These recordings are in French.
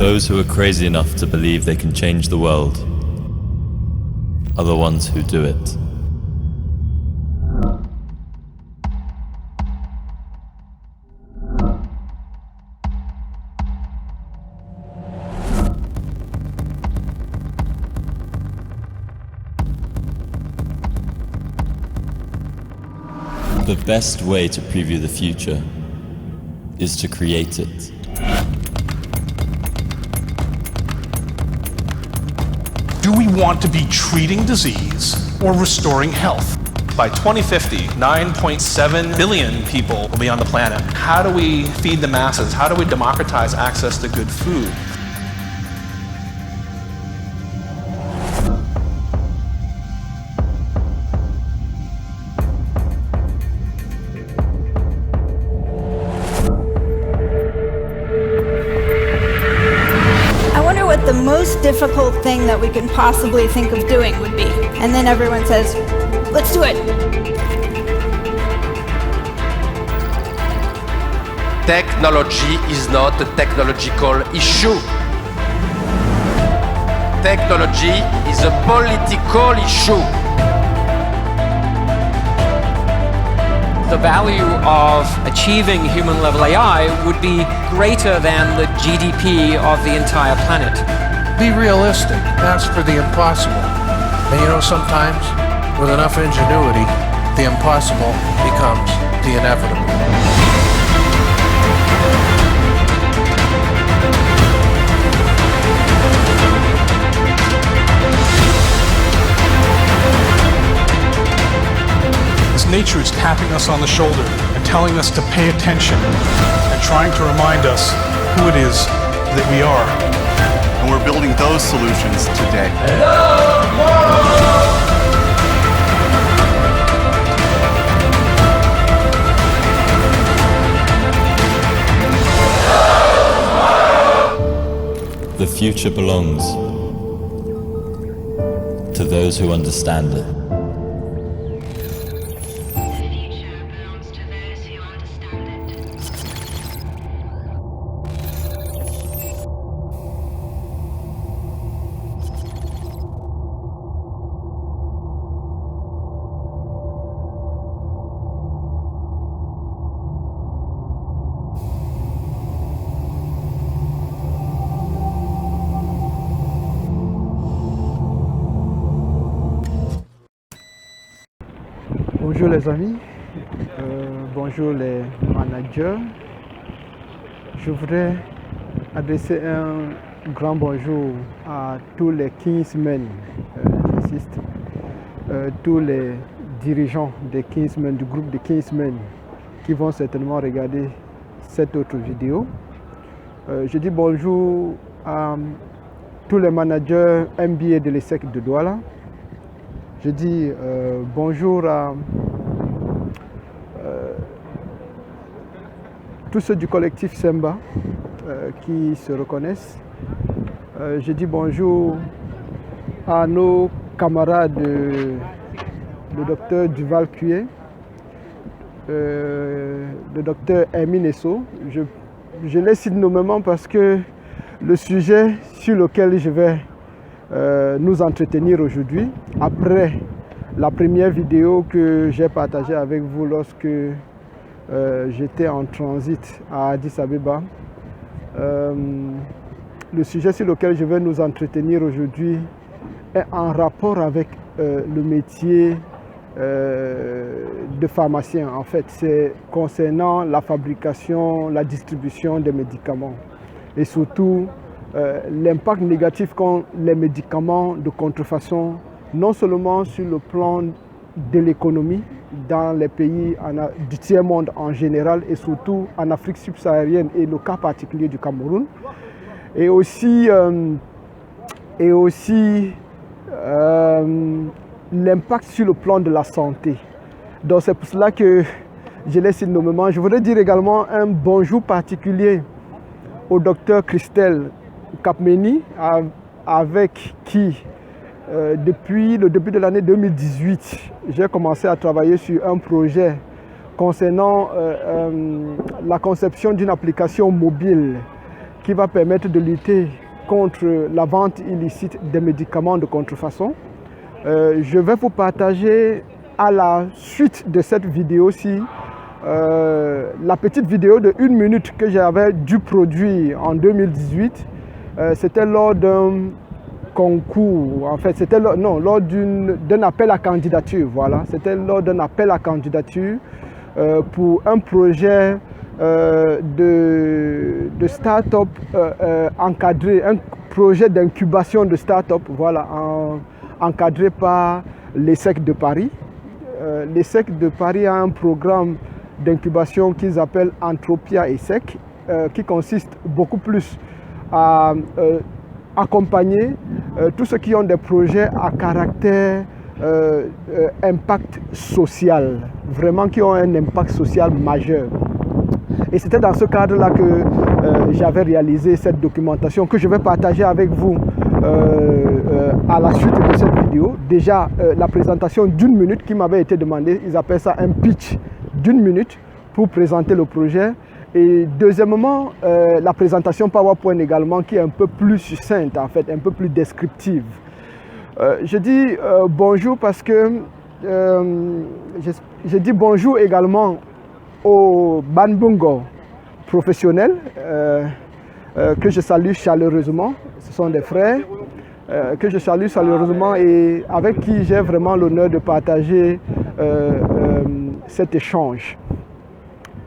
Those who are crazy enough to believe they can change the world are the ones who do it. The best way to preview the future is to create it. Do we want to be treating disease or restoring health? By 2050, 9.7 billion people will be on the planet. How do we feed the masses? How do we democratize access to good food? The most difficult thing that we can possibly think of doing would be. And then everyone says, let's do it. Technology is not a technological issue. Technology is a political issue. The value of achieving human-level AI would be greater than the GDP of the entire planet. Be realistic. Ask for the impossible. And you know, sometimes, with enough ingenuity, the impossible becomes the inevitable. Nature is tapping us on the shoulder and telling us to pay attention and trying to remind us who it is that we are. And we're building those solutions today. The future belongs to those who understand it. Bonjour les amis, bonjour les managers. Je voudrais adresser un grand bonjour à tous les Kingsmen, j'insiste, tous les dirigeants des Kingsmen, du groupe des Kingsmen qui vont certainement regarder cette autre vidéo. Je dis bonjour à tous les managers MBA de l'ESSEC de Douala. Je dis bonjour à tous ceux du collectif Semba qui se reconnaissent. Je dis bonjour à nos camarades, le docteur Duval Cué, le docteur Hermine Esso. Je les cite nommément parce que le sujet sur lequel je vais nous entretenir aujourd'hui, après la première vidéo que j'ai partagée avec vous lorsque j'étais en transit à Addis Abeba. Le sujet sur lequel je vais nous entretenir aujourd'hui est en rapport avec le métier de pharmacien. En fait, c'est concernant la fabrication, la distribution des médicaments et surtout l'impact négatif qu'ont les médicaments de contrefaçon, non seulement sur le plan de l'économie dans les pays du tiers-monde en général et surtout en Afrique subsaharienne et le cas particulier du Cameroun, et aussi l'impact sur le plan de la santé. Donc c'est pour cela que je laisse nommément. Je voudrais dire également un bonjour particulier au docteur Christelle Kapmeni, avec qui, depuis le début de l'année 2018, j'ai commencé à travailler sur un projet concernant la conception d'une application mobile qui va permettre de lutter contre la vente illicite des médicaments de contrefaçon. Je vais vous partager à la suite de cette vidéo-ci la petite vidéo de 1 minute que j'avais dû produire en 2018. C'était lors d'un concours, en fait, c'était lors d'un appel à candidature, voilà. C'était lors d'un appel à candidature pour un projet de start-up encadré, un projet d'incubation de start-up, voilà, encadré par l'ESSEC de Paris. L'ESSEC de Paris a un programme d'incubation qu'ils appellent Entropia ESSEC, qui consiste beaucoup plus à accompagner tous ceux qui ont des projets à caractère impact social, vraiment qui ont un impact social majeur. Et c'était dans ce cadre-là que j'avais réalisé cette documentation que je vais partager avec vous à la suite de cette vidéo. Déjà, la présentation d'1 minute qui m'avait été demandée, ils appellent ça un pitch d'1 minute pour présenter le projet. Et deuxièmement, la présentation PowerPoint également qui est un peu plus succincte, en fait, un peu plus descriptive. Je dis bonjour parce que je dis bonjour également aux Banbungo professionnels que je salue chaleureusement. Ce sont des frères que je salue chaleureusement et avec qui j'ai vraiment l'honneur de partager cet échange.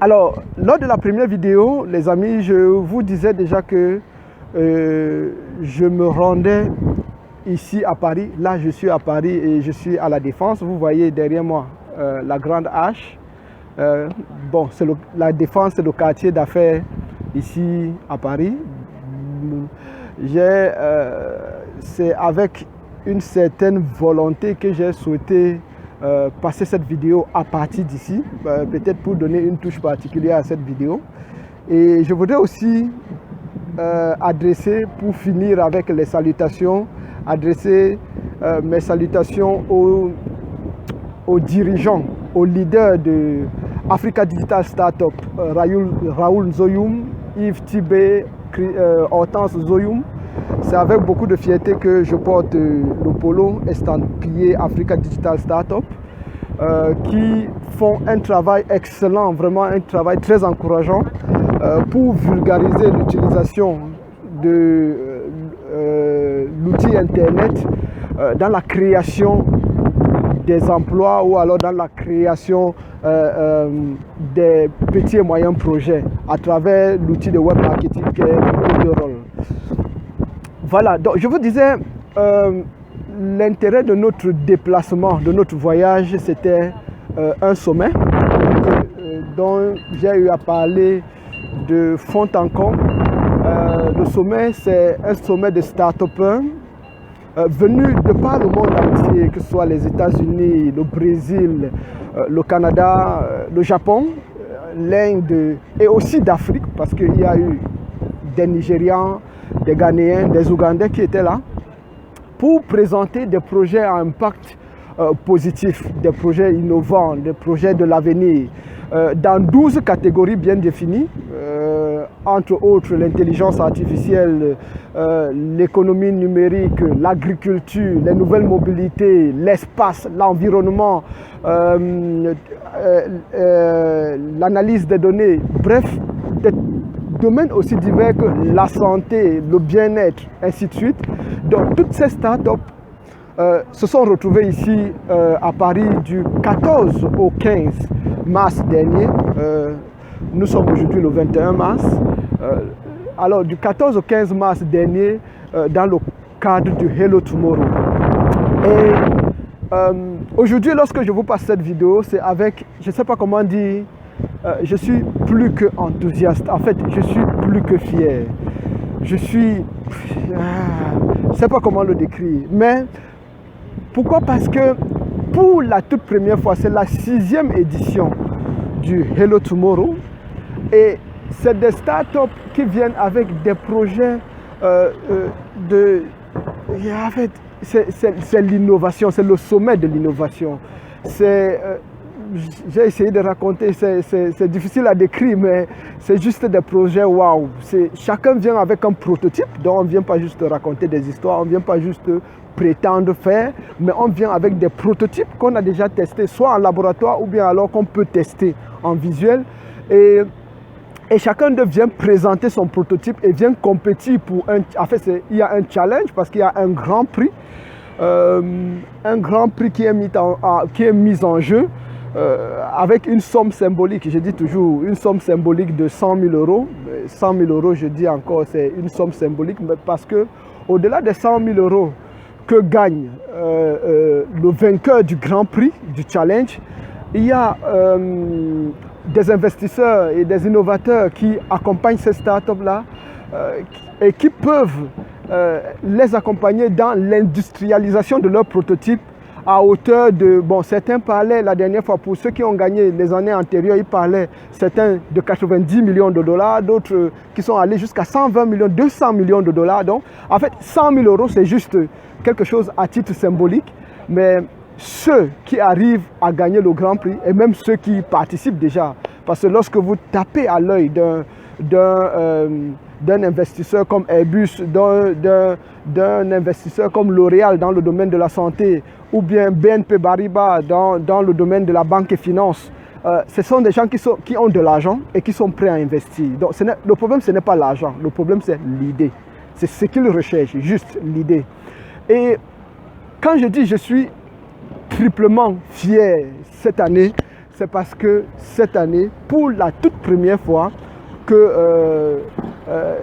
Alors, lors de la première vidéo, les amis, je vous disais déjà que je me rendais ici à Paris. Là, je suis à Paris et je suis à La Défense. Vous voyez derrière moi la Grande Hache. Bon, La Défense, c'est le quartier d'affaires ici à Paris. C'est avec une certaine volonté que j'ai souhaité passer cette vidéo à partir d'ici, peut-être pour donner une touche particulière à cette vidéo. Et je voudrais aussi adresser, pour finir avec les salutations, adresser mes salutations aux dirigeants, aux leaders de Africa Digital Startup, Raoul Zoyoum, Yves Tibé, Hortense Zoyoum. C'est avec beaucoup de fierté que je porte le polo estampillé Africa Digital Startup qui font un travail excellent, vraiment un travail très encourageant pour vulgariser l'utilisation de l'outil Internet dans la création des emplois ou alors dans la création des petits et moyens projets à travers l'outil de web marketing qui est Codorol. Voilà, donc je vous disais, l'intérêt de notre déplacement, de notre voyage, c'était un sommet dont j'ai eu à parler de fond en comble. Le sommet, c'est un sommet de start-upers venus de par le monde entier, que ce soit les États-Unis, le Brésil, le Canada, le Japon, l'Inde et aussi d'Afrique, parce qu'il y a eu des Nigérians, des Ghanéens, des Ougandais qui étaient là pour présenter des projets à impact positif, des projets innovants, des projets de l'avenir, dans 12 catégories bien définies, entre autres l'intelligence artificielle, l'économie numérique, l'agriculture, les nouvelles mobilités, l'espace, l'environnement, l'analyse des données, bref, des domaines aussi divers que la santé, le bien-être, ainsi de suite. Donc toutes ces startups se sont retrouvées ici à Paris du 14 au 15 mars dernier. Nous sommes aujourd'hui le 21 mars. Alors du 14 au 15 mars dernier, dans le cadre du Hello Tomorrow. Et aujourd'hui, lorsque je vous passe cette vidéo, c'est avec, je ne sais pas comment dire, je suis plus que enthousiaste. En fait, je suis plus que fier. Je suis... je ne sais pas comment le décrire. Mais pourquoi? Parce que pour la toute première fois, c'est la 6e édition du Hello Tomorrow. Et c'est des startups qui viennent avec des projets En fait, c'est l'innovation, c'est le sommet de l'innovation. C'est j'ai essayé de raconter, c'est difficile à décrire, mais c'est juste des projets waouh. Chacun vient avec un prototype, donc on ne vient pas juste raconter des histoires, on ne vient pas juste prétendre faire, mais on vient avec des prototypes qu'on a déjà testés, soit en laboratoire ou bien alors qu'on peut tester en visuel. Et chacun vient présenter son prototype et vient compétir pour un... En fait, il y a un challenge parce qu'il y a un grand prix. Un grand prix qui est mis en jeu avec une somme symbolique. Je dis toujours une somme symbolique de 100 000 euros. 100 000 euros, je dis encore, c'est une somme symbolique, mais parce que au-delà des 100 000 euros que gagne le vainqueur du grand prix, du challenge, il y a des investisseurs et des innovateurs qui accompagnent ces startups-là et qui peuvent les accompagner dans l'industrialisation de leurs prototypes à hauteur de... Bon, certains parlaient la dernière fois, pour ceux qui ont gagné les années antérieures, ils parlaient, certains de 90 millions de dollars, d'autres qui sont allés jusqu'à 120 millions, 200 millions de dollars. Donc, en fait, 100 000 euros, c'est juste quelque chose à titre symbolique, mais ceux qui arrivent à gagner le Grand Prix, et même ceux qui participent déjà, parce que lorsque vous tapez à l'œil d'un investisseur comme Airbus, d'un investisseur comme L'Oréal dans le domaine de la santé, ou bien BNP Paribas dans le domaine de la banque et finance, ce sont des gens qui ont de l'argent et qui sont prêts à investir. Donc le problème, ce n'est pas l'argent, le problème, c'est l'idée. C'est ce qu'ils recherchent, juste l'idée. Et quand je dis je suis triplement fier cette année, c'est parce que cette année, pour la toute première fois, que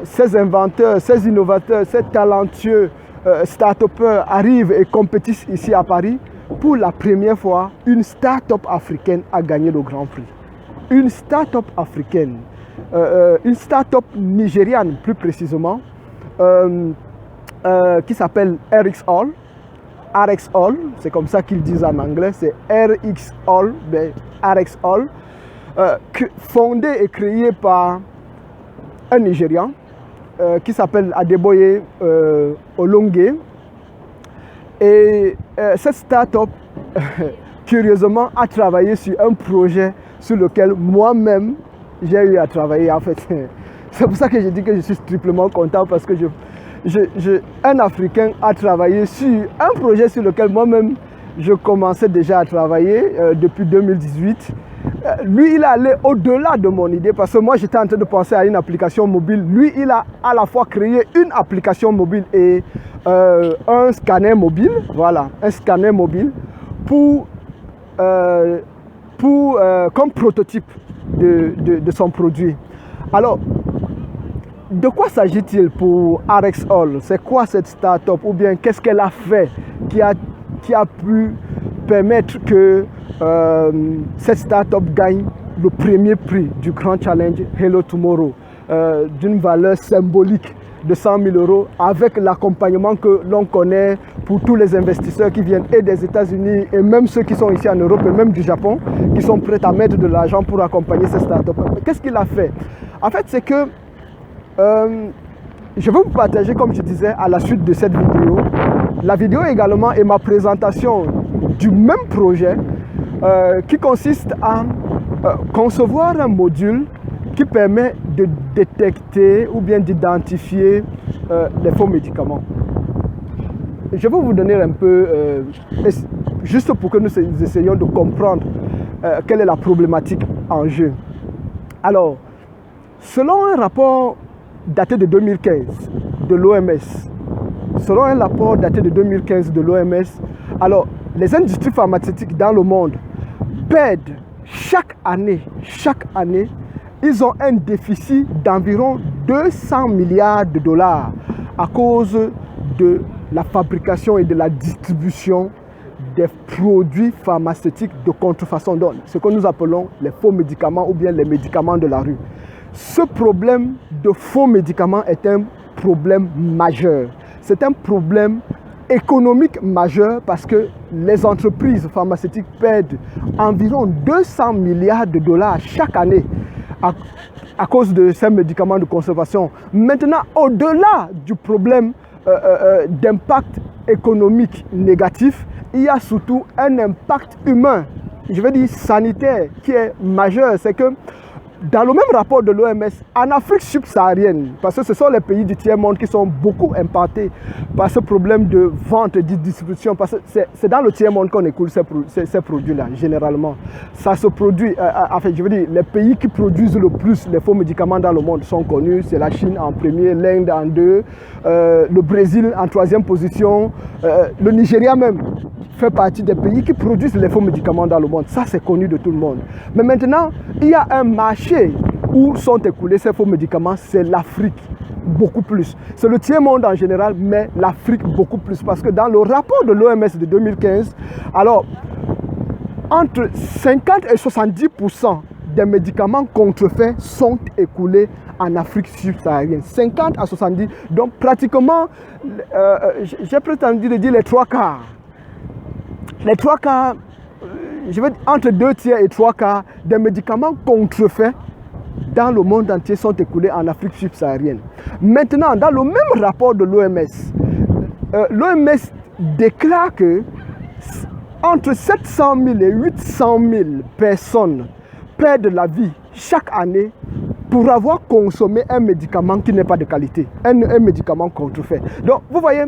ces inventeurs, ces innovateurs, ces talentueux start-upers arrivent et compétissent ici à Paris. Pour la première fois, une start-up africaine a gagné le Grand Prix. Une start-up africaine, une start-up nigériane plus précisément, qui s'appelle RX Hall. RX Hall, c'est comme ça qu'ils disent en anglais, c'est RX Hall, mais RX Hall, fondé et créé par un Nigérian qui s'appelle Adeboye Olongue. Et cette start-up, curieusement, a travaillé sur un projet sur lequel moi-même j'ai eu à travailler. En fait, c'est pour ça que je dis que je suis triplement content, parce que un Africain a travaillé sur un projet sur lequel moi-même je commençais déjà à travailler depuis 2018. Lui, il est allé au-delà de mon idée, parce que moi, j'étais en train de penser à une application mobile. Lui, il a à la fois créé une application mobile et un scanner mobile. Voilà, un scanner mobile comme prototype de son produit. Alors, de quoi s'agit-il pour RX Hall? C'est quoi cette start-up? Ou bien qu'est-ce qu'elle a fait qui a pu permettre que cette start-up gagne le premier prix du grand challenge Hello Tomorrow d'une valeur symbolique de 100 000 euros, avec l'accompagnement que l'on connaît pour tous les investisseurs qui viennent et des États-Unis et même ceux qui sont ici en Europe et même du Japon, qui sont prêts à mettre de l'argent pour accompagner cette start-up. Qu'est-ce qu'il a fait? En fait, c'est que je vais vous partager, comme je disais, à la suite de cette vidéo, la vidéo également et ma présentation du même projet qui consiste à concevoir un module qui permet de détecter ou bien d'identifier les faux médicaments. Je vais vous donner un peu, juste pour que nous essayions de comprendre quelle est la problématique en jeu. Alors, selon un rapport daté de 2015 de l'OMS, alors les industries pharmaceutiques dans le monde perdent chaque année, ils ont un déficit d'environ 200 milliards de dollars à cause de la fabrication et de la distribution des produits pharmaceutiques de contrefaçon, donc ce que nous appelons les faux médicaments ou bien les médicaments de la rue. Ce problème de faux médicaments est un problème majeur. C'est un problème économique majeur parce que les entreprises pharmaceutiques perdent environ 200 milliards de dollars chaque année à cause de ces médicaments de conservation. Maintenant, au-delà du problème d'impact économique négatif, il y a surtout un impact humain. je veux dire, sanitaire qui est majeur, c'est que dans le même rapport de l'OMS, en Afrique subsaharienne, parce que ce sont les pays du tiers-monde qui sont beaucoup impactés par ce problème de vente et de distribution, parce que c'est dans le tiers-monde qu'on écoule ces produits-là, généralement. Ça se produit, en fait, je veux dire, les pays qui produisent le plus les faux médicaments dans le monde sont connus, c'est la Chine en premier, l'Inde en deux, le Brésil en troisième position, le Nigeria même fait partie des pays qui produisent les faux médicaments dans le monde. Ça, c'est connu de tout le monde. Mais maintenant, il y a un marché où sont écoulés ces faux médicaments, c'est l'Afrique, beaucoup plus. C'est le tiers-monde en général, mais l'Afrique beaucoup plus. Parce que dans le rapport de l'OMS de 2015, alors, entre 50 et 70% des médicaments contrefaits sont écoulés en Afrique subsaharienne. 50 à 70, donc pratiquement, j'ai prétendu de dire les trois quarts. Les trois quarts, je veux dire, entre 2 tiers et 3 quarts des médicaments contrefaits dans le monde entier sont écoulés en Afrique subsaharienne. Maintenant, dans le même rapport de l'OMS, l'OMS déclare que entre 700 000 et 800 000 personnes perdent la vie chaque année pour avoir consommé un médicament qui n'est pas de qualité, un médicament contrefait. Donc, vous voyez,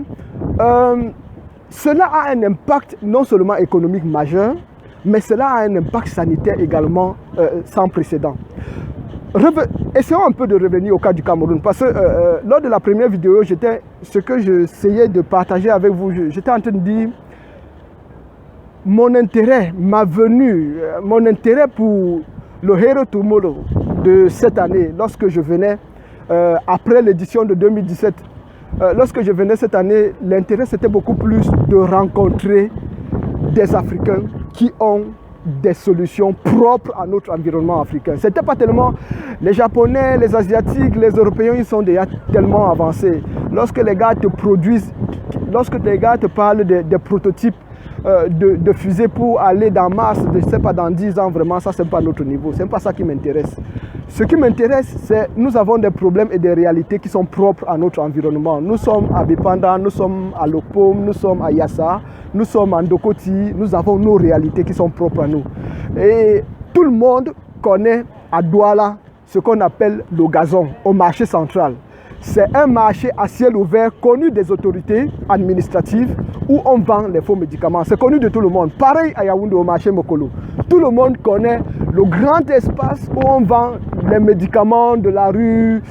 cela a un impact non seulement économique majeur, mais cela a un impact sanitaire également sans précédent. Essayons un peu de revenir au cas du Cameroun, parce que lors de la première vidéo, ce que j'essayais de partager avec vous, j'étais en train de dire mon intérêt, ma venue, mon intérêt pour le Hero Tomorrow de cette année, lorsque je venais après l'édition de 2017. Lorsque je venais cette année, l'intérêt c'était beaucoup plus de rencontrer des Africains qui ont des solutions propres à notre environnement africain. C'était pas tellement les Japonais, les Asiatiques, les Européens, ils sont déjà tellement avancés. Lorsque les gars te produisent, lorsque les gars te parlent des prototypes de fusées pour aller dans Mars, je ne sais pas, dans 10 ans, vraiment, ça c'est pas notre niveau. C'est pas ça qui m'intéresse. Ce qui m'intéresse, c'est que nous avons des problèmes et des réalités qui sont propres à notre environnement. Nous sommes à Bipanda, nous sommes à Lopom, nous sommes à Yassa, nous sommes à Ndokoti, nous avons nos réalités qui sont propres à nous. Et tout le monde connaît à Douala ce qu'on appelle le gazon, au marché central. C'est un marché à ciel ouvert connu des autorités administratives où on vend les faux médicaments. C'est connu de tout le monde. Pareil à Yaoundé au marché Mokolo. Tout le monde connaît le grand espace où on vend les médicaments de la rue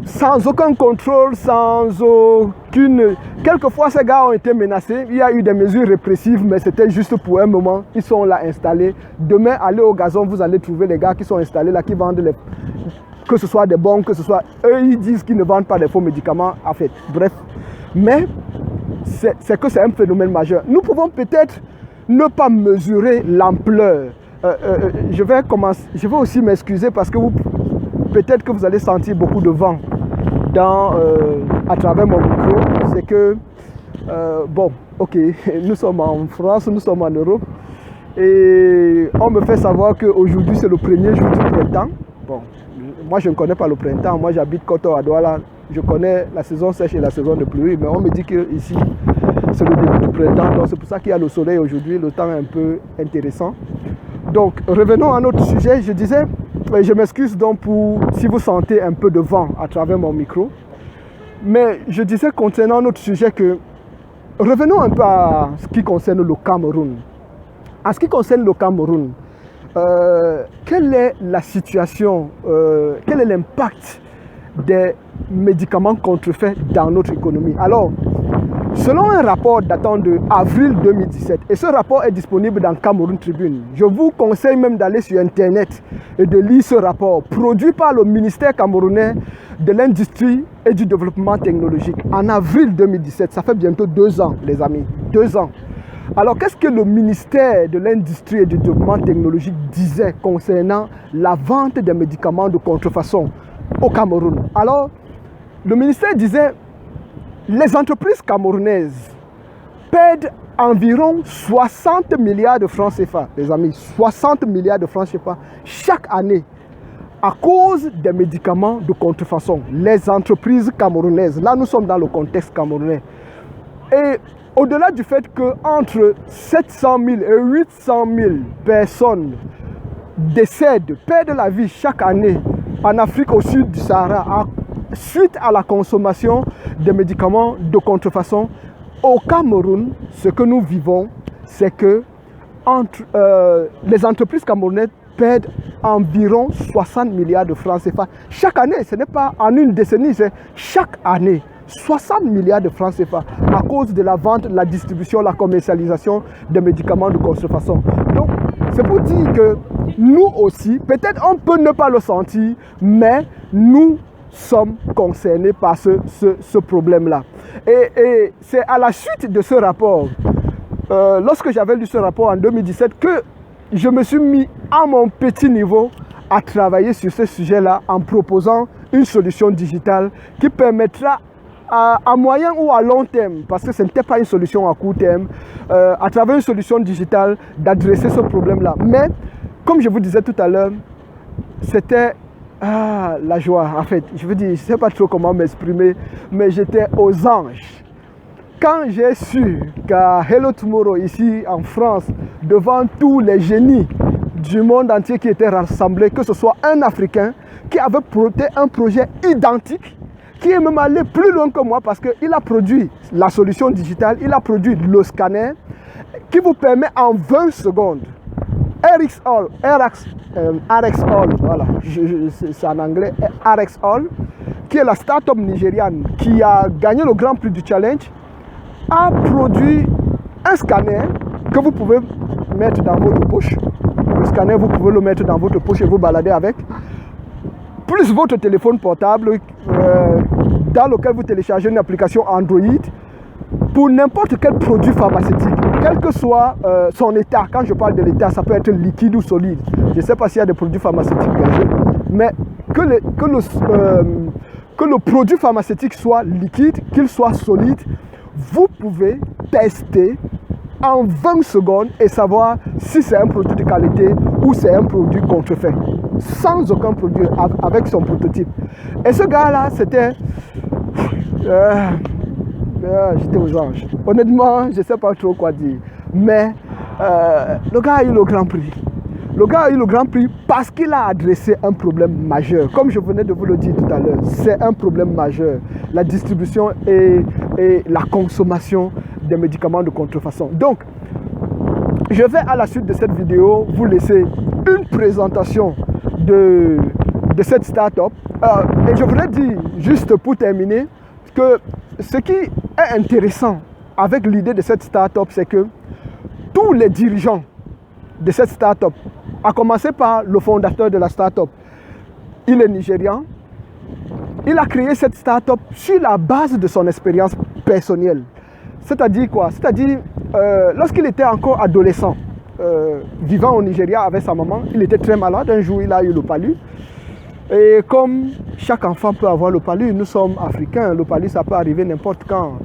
sans aucun contrôle, sans aucune... Quelquefois, ces gars ont été menacés. Il y a eu des mesures répressives, mais c'était juste pour un moment. Ils sont là installés. Demain, allez au gazon, vous allez trouver les gars qui sont installés là, qui vendent les... Que ce soit des bons, que ce soit... Eux, ils disent qu'ils ne vendent pas des faux médicaments, en fait. Bref. Mais c'est que c'est un phénomène majeur. Nous pouvons peut-être ne pas mesurer l'ampleur. Je vais aussi m'excuser parce que peut-être que vous allez sentir beaucoup de vent à travers mon micro. C'est que, bon, ok, nous sommes en France, nous sommes en Europe. Et on me fait savoir qu'aujourd'hui, c'est le premier jour du printemps. Bon, moi, je ne connais pas le printemps. Moi, j'habite Koto à Douala. Je connais la saison sèche et la saison de pluie. Mais on me dit qu'ici, c'est le début du printemps. Donc, c'est pour ça qu'il y a le soleil aujourd'hui. Le temps est un peu intéressant. Donc, revenons à notre sujet. Je disais, je m'excuse donc si vous sentez un peu de vent à travers mon micro. Mais je disais concernant notre sujet que revenons un peu à ce qui concerne le Cameroun. En ce qui concerne le Cameroun, quelle est la situation, quel est l'impact des médicaments contrefaits dans notre économie? Alors, selon un rapport datant de avril 2017, et ce rapport est disponible dans Cameroun Tribune, je vous conseille même d'aller sur Internet et de lire ce rapport, produit par le ministère camerounais de l'Industrie et du Développement Technologique en avril 2017. Ça fait bientôt 2 ans, les amis, 2 ans. Alors, qu'est-ce que le ministère de l'Industrie et du Développement Technologique disait concernant la vente des médicaments de contrefaçon au Cameroun? Alors, le ministère disait les entreprises camerounaises perdent environ 60 milliards de francs CFA, les amis, 60 milliards de francs CFA chaque année à cause des médicaments de contrefaçon. Les entreprises camerounaises, là nous sommes dans le contexte camerounais. Et au-delà du fait qu'entre 700 000 et 800 000 personnes décèdent, perdent la vie chaque année en Afrique au sud du Sahara suite à la consommation de médicaments de contrefaçon, au Cameroun, ce que nous vivons, c'est que les entreprises camerounaises perdent environ 60 milliards de francs CFA chaque année. Ce n'est pas en une décennie, c'est chaque année. 60 milliards de francs CFA à cause de la vente, la distribution, la commercialisation des médicaments de contrefaçon. Donc, c'est pour dire que nous aussi, peut-être on peut ne pas le sentir, mais nous sommes concernés par ce problème-là. Et c'est à la suite de ce rapport, lorsque j'avais lu ce rapport en 2017, que je me suis mis à mon petit niveau à travailler sur ce sujet-là en proposant une solution digitale qui permettra à moyen ou à long terme, parce que ce n'était pas une solution à court terme, à travers une solution digitale d'adresser ce problème-là. Mais, comme je vous disais tout à l'heure, c'était la joie. En fait, je veux dire, je ne sais pas trop comment m'exprimer, mais j'étais aux anges. Quand j'ai su qu'à Hello Tomorrow, ici en France, devant tous les génies du monde entier qui étaient rassemblés, que ce soit un Africain qui avait porté un projet identique, qui est même allé plus loin que moi parce qu'il a produit la solution digitale, il a produit le scanner qui vous permet en 20 secondes, RxAll, voilà, c'est en anglais, RxAll, qui est la start-up nigériane qui a gagné le Grand Prix du Challenge, a produit un scanner que vous pouvez mettre dans votre poche. Le scanner, vous pouvez le mettre dans votre poche et vous balader avec. Plus votre téléphone portable dans lequel vous téléchargez une application Android pour n'importe quel produit pharmaceutique, quel que soit son état. Quand je parle de l'état, ça peut être liquide ou solide. Je ne sais pas s'il y a des produits pharmaceutiques gagés, mais que le produit pharmaceutique soit liquide, qu'il soit solide, vous pouvez tester en 20 secondes et savoir si c'est un produit de qualité ou c'est un produit contrefait, sans aucun produit, avec son prototype. Et ce gars-là, c'était... j'étais aux anges. Honnêtement, je ne sais pas trop quoi dire. Mais le gars a eu le Grand Prix. Le gars a eu le Grand Prix parce qu'il a adressé un problème majeur. Comme je venais de vous le dire tout à l'heure, c'est un problème majeur. La distribution et la consommation des médicaments de contrefaçon. Donc, je vais à la suite de cette vidéo vous laisser une présentation de cette start-up. Et je voudrais dire, juste pour terminer, que ce qui est intéressant avec l'idée de cette start-up, c'est que tous les dirigeants de cette start-up, à commencer par le fondateur de la start-up, il est nigérian. Il a créé cette start-up sur la base de son expérience personnelle. C'est-à-dire quoi? C'est-à-dire, lorsqu'il était encore adolescent, vivant au Nigeria avec sa maman, il était très malade. Un jour, il a eu le palu. Et comme chaque enfant peut avoir le palu, nous sommes africains, le palu, ça peut arriver n'importe quand.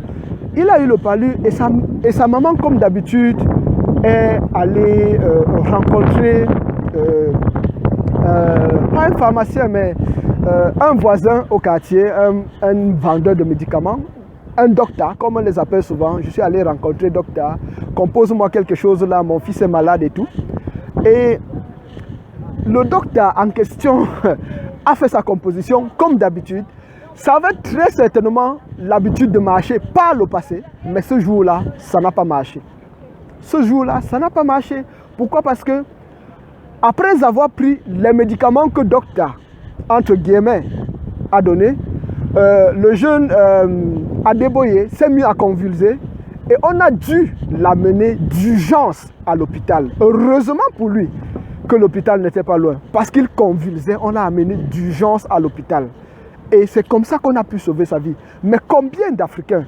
Il a eu le palu et sa maman, comme d'habitude, est allée rencontrer, pas un pharmacien, mais un voisin au quartier, un vendeur de médicaments, un docteur, comme on les appelle souvent. Je suis allé rencontrer docteur, compose-moi quelque chose là, mon fils est malade et tout. Et le docteur en question a fait sa composition comme d'habitude. Ça avait très certainement l'habitude de marcher par le passé, mais ce jour-là, ça n'a pas marché. Ce jour-là, ça n'a pas marché. Pourquoi? Parce que après avoir pris les médicaments que docteur, entre guillemets, a donné, le jeune Adeboye s'est mis à convulser et on a dû l'amener d'urgence à l'hôpital. Heureusement pour lui que l'hôpital n'était pas loin. Parce qu'il convulsait, on l'a amené d'urgence à l'hôpital. Et c'est comme ça qu'on a pu sauver sa vie. Mais combien d'Africains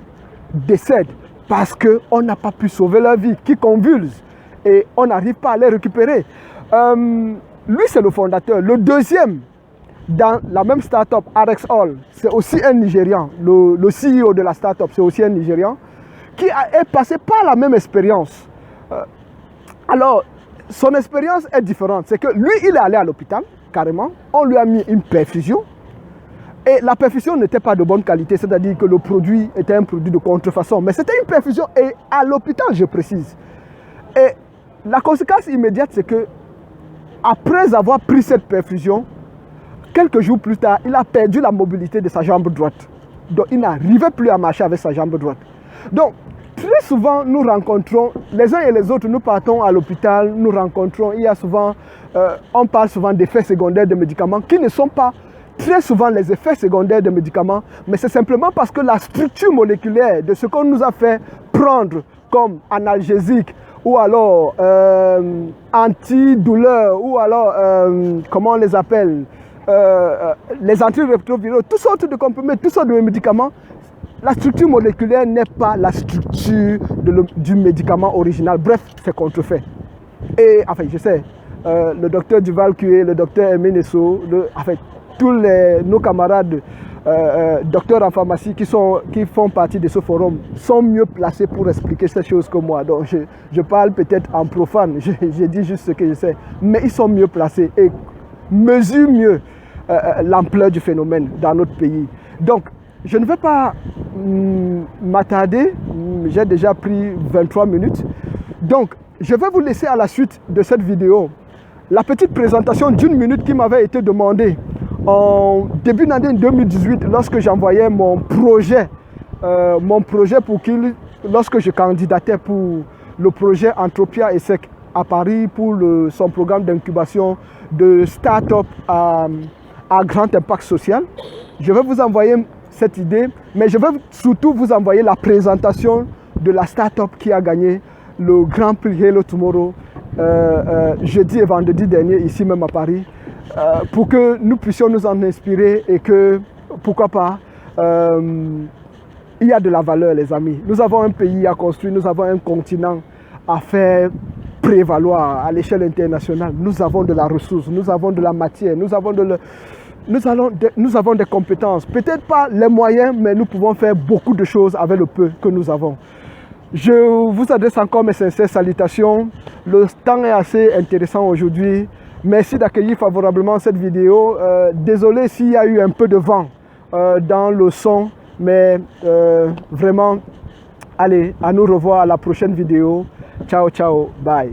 décèdent parce qu'on n'a pas pu sauver leur vie, qui convulsent et on n'arrive pas à les récupérer? Lui, c'est le fondateur. Le deuxième, dans la même start-up, RxAll, c'est aussi un Nigérian. Le CEO de la start-up, c'est aussi un Nigérian qui est passé par la même expérience. Alors, son expérience est différente. C'est que lui, il est allé à l'hôpital, carrément. On lui a mis une perfusion. Et la perfusion n'était pas de bonne qualité, c'est-à-dire que le produit était un produit de contrefaçon. Mais c'était une perfusion, et à l'hôpital, je précise. Et la conséquence immédiate, c'est que après avoir pris cette perfusion, quelques jours plus tard, il a perdu la mobilité de sa jambe droite. Donc, il n'arrivait plus à marcher avec sa jambe droite. Donc, très souvent, nous rencontrons, les uns et les autres, nous partons à l'hôpital, nous rencontrons, il y a souvent, on parle souvent d'effets secondaires de médicaments qui ne sont pas très souvent les effets secondaires de médicaments, mais c'est simplement parce que la structure moléculaire de ce qu'on nous a fait prendre comme analgésique, ou alors antidouleur, ou alors, comment on les appelle, les antirétroviraux, toutes sortes de comprimés, toutes sortes de médicaments, la structure moléculaire n'est pas la structure du médicament original. Bref, c'est contrefait. Et, enfin, je sais, le docteur Duval Cué, le docteur Aimé Nesso, tous nos camarades docteurs en pharmacie qui font partie de ce forum sont mieux placés pour expliquer ces choses que moi. Donc je parle peut-être en profane, je dis juste ce que je sais, mais ils sont mieux placés et mesurent mieux l'ampleur du phénomène dans notre pays. Donc je ne vais pas m'attarder, j'ai déjà pris 23 minutes. Donc je vais vous laisser à la suite de cette vidéo la petite présentation d'1 minute qui m'avait été demandée en début d'année 2018, lorsque j'envoyais mon projet lorsque je candidatais pour le projet Entropia ESSEC à Paris pour son programme d'incubation de start-up à grand impact social. Je vais vous envoyer cette idée, mais je vais surtout vous envoyer la présentation de la start-up qui a gagné le Grand Prix Hello Tomorrow jeudi et vendredi dernier, ici même à Paris. Pour que nous puissions nous en inspirer et que, pourquoi pas, il y a de la valeur, les amis. Nous avons un pays à construire, nous avons un continent à faire prévaloir à l'échelle internationale. Nous avons de la ressource, nous avons de la matière, nous avons des compétences. Peut-être pas les moyens, mais nous pouvons faire beaucoup de choses avec le peu que nous avons. Je vous adresse encore mes sincères salutations. Le temps est assez intéressant aujourd'hui. Merci d'accueillir favorablement cette vidéo. Désolé s'il y a eu un peu de vent dans le son, mais vraiment, allez, à nous revoir à la prochaine vidéo. Ciao, ciao, bye.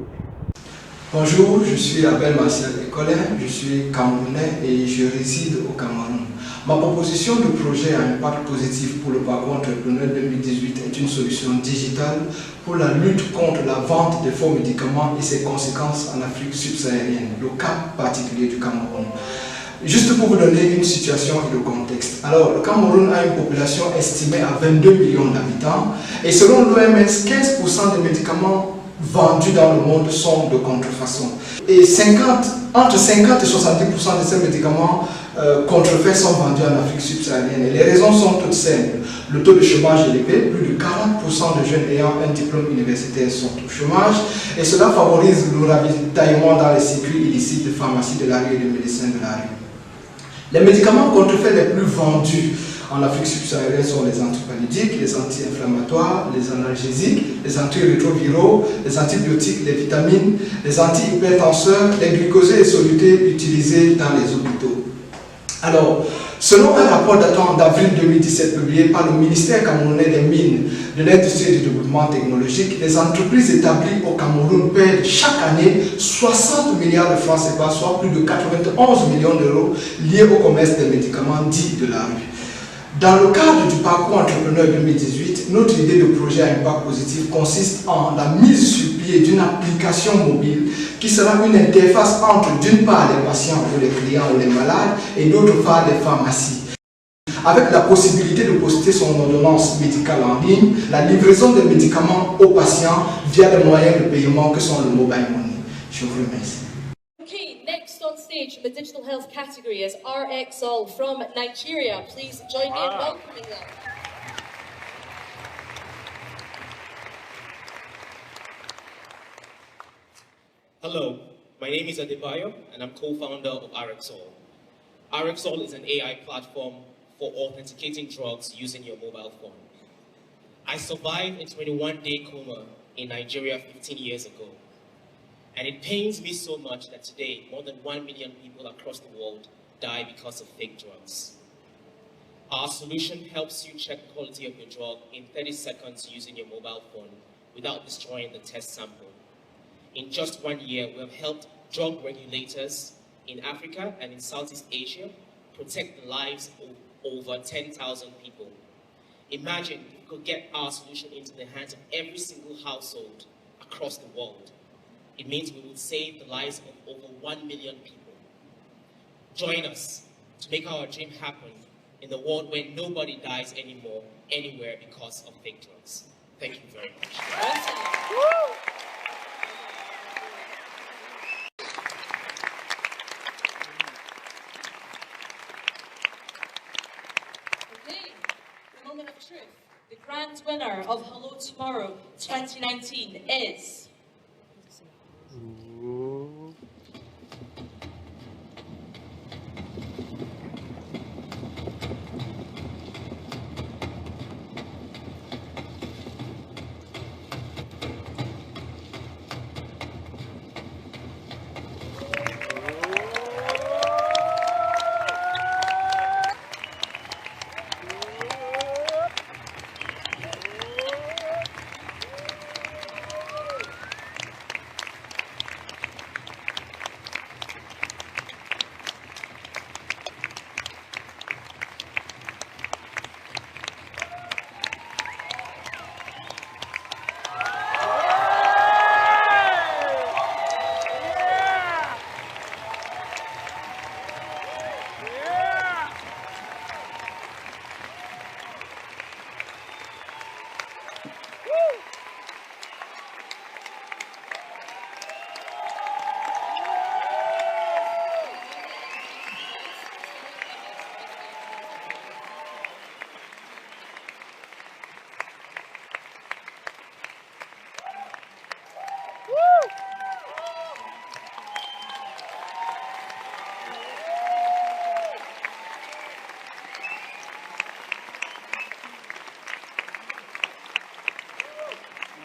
Bonjour, je suis Abel Martial Ecolin, je suis camerounais et je réside au Cameroun. Ma proposition de projet à impact positif pour le parcours entrepreneur 2018 est une solution digitale pour la lutte contre la vente des faux médicaments et ses conséquences en Afrique subsaharienne, le cas particulier du Cameroun. Juste pour vous donner une situation et le contexte. Alors, le Cameroun a une population estimée à 22 millions d'habitants et selon l'OMS, 15% des médicaments vendus dans le monde sont de contrefaçon. Et entre 50 et 70% de ces médicaments contrefaits sont vendus en Afrique subsaharienne. Et les raisons sont toutes simples. Le taux de chômage élevé, plus de 40% de jeunes ayant un diplôme universitaire sont au chômage. Et cela favorise le ravitaillement dans les circuits illicites de pharmacie de la rue et de médecins de la rue. Les médicaments contrefaits les plus vendus en Afrique subsaharienne sont les antipaludiques, les anti-inflammatoires, les analgésiques, les antirétroviraux, les antibiotiques, les vitamines, les antihypertenseurs, les glucosés et solutés utilisés dans les hôpitaux. Alors, selon un rapport datant d'avril 2017 publié par le ministère camerounais des Mines, de l'Industrie et du Développement technologique, les entreprises établies au Cameroun perdent chaque année 60 milliards de francs CFA, soit plus de 91 millions d'euros liés au commerce des médicaments dits de la rue. Dans le cadre du parcours entrepreneur 2018, notre idée de projet à impact positif consiste en la mise sur pied d'une application mobile qui sera une interface entre d'une part les patients ou les clients ou les malades et d'autre part les pharmacies. Avec la possibilité de poster son ordonnance médicale en ligne, la livraison des médicaments aux patients via les moyens de paiement que sont le mobile money. Je vous remercie. Okay, next on stage in the digital health category is RxAll from Nigeria. Please join me in welcoming them. Hello, my name is Adebayo and I'm co-founder of RxAll. RxAll is an AI platform for authenticating drugs using your mobile phone. I survived a 21-day coma in Nigeria 15 years ago. And it pains me so much that today, more than 1 million people across the world die because of fake drugs. Our solution helps you check the quality of your drug in 30 seconds using your mobile phone without destroying the test sample. In just 1 year, we have helped drug regulators in Africa and in Southeast Asia protect the lives of over 10,000 people. Imagine if we could get our solution into the hands of every single household across the world. It means we will save the lives of over 1 million people. Join us to make our dream happen in the world where nobody dies anymore, anywhere because of fake drugs. Thank you very much. Okay, the moment of truth. The grand winner of Hello Tomorrow 2019 is...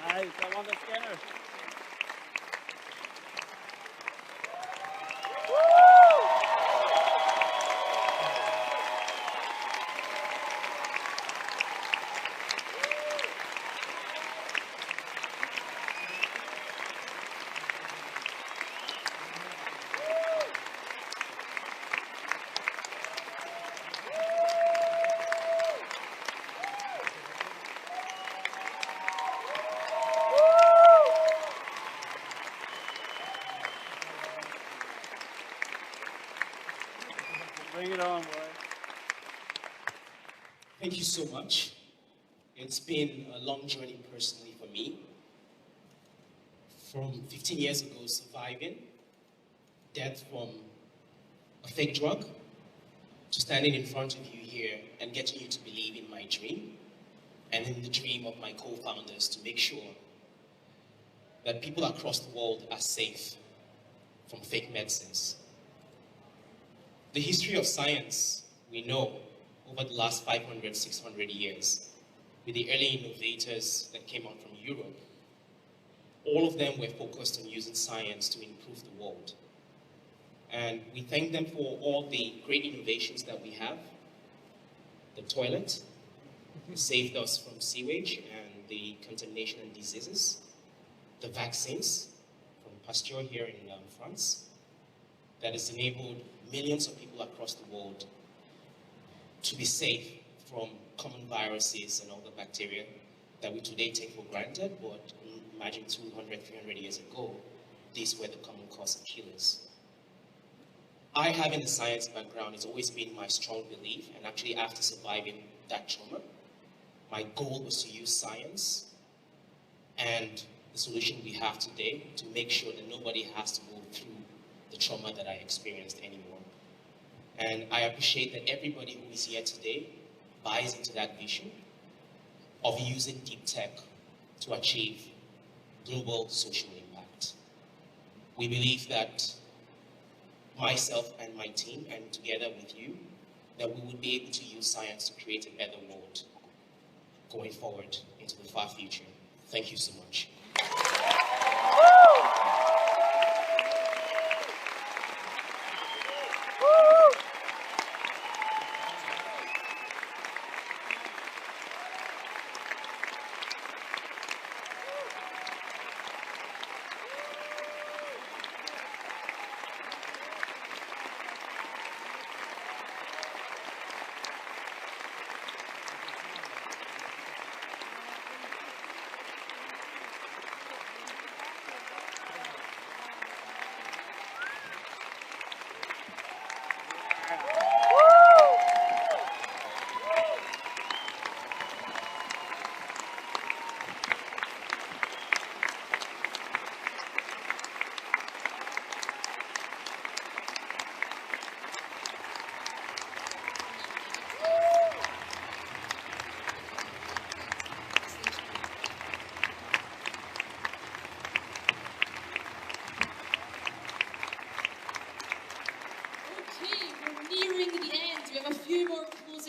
Nice, I want the scanner. Bring it on, boy. Thank you so much. It's been a long journey personally for me. From 15 years ago, surviving death from a fake drug, to standing in front of you here and getting you to believe in my dream and in the dream of my co-founders to make sure that people across the world are safe from fake medicines. The history of science, we know, over the last 500, 600 years, with the early innovators that came out from Europe, all of them were focused on using science to improve the world. And we thank them for all the great innovations that we have. The toilet saved us from sewage and the contamination and diseases. The vaccines from Pasteur here in France that has enabled millions of people across the world to be safe from common viruses and other bacteria that we today take for granted, but imagine 200, 300 years ago, these were the common cause of killers. I, having a science background, has always been my strong belief, and actually after surviving that trauma, my goal was to use science and the solution we have today to make sure that nobody has to go through the trauma that I experienced anymore. And I appreciate that everybody who is here today buys into that vision of using deep tech to achieve global social impact. We believe that myself and my team, and together with you, that we would be able to use science to create a better world going forward into the far future. Thank you so much.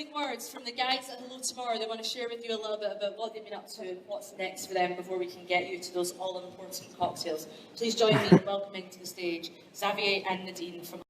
closing words from the guys at Hello Tomorrow. They want to share with you a little bit about what they've been up to and what's next for them before we can get you to those all-important cocktails. Please join me in welcoming to the stage Xavier and Nadine from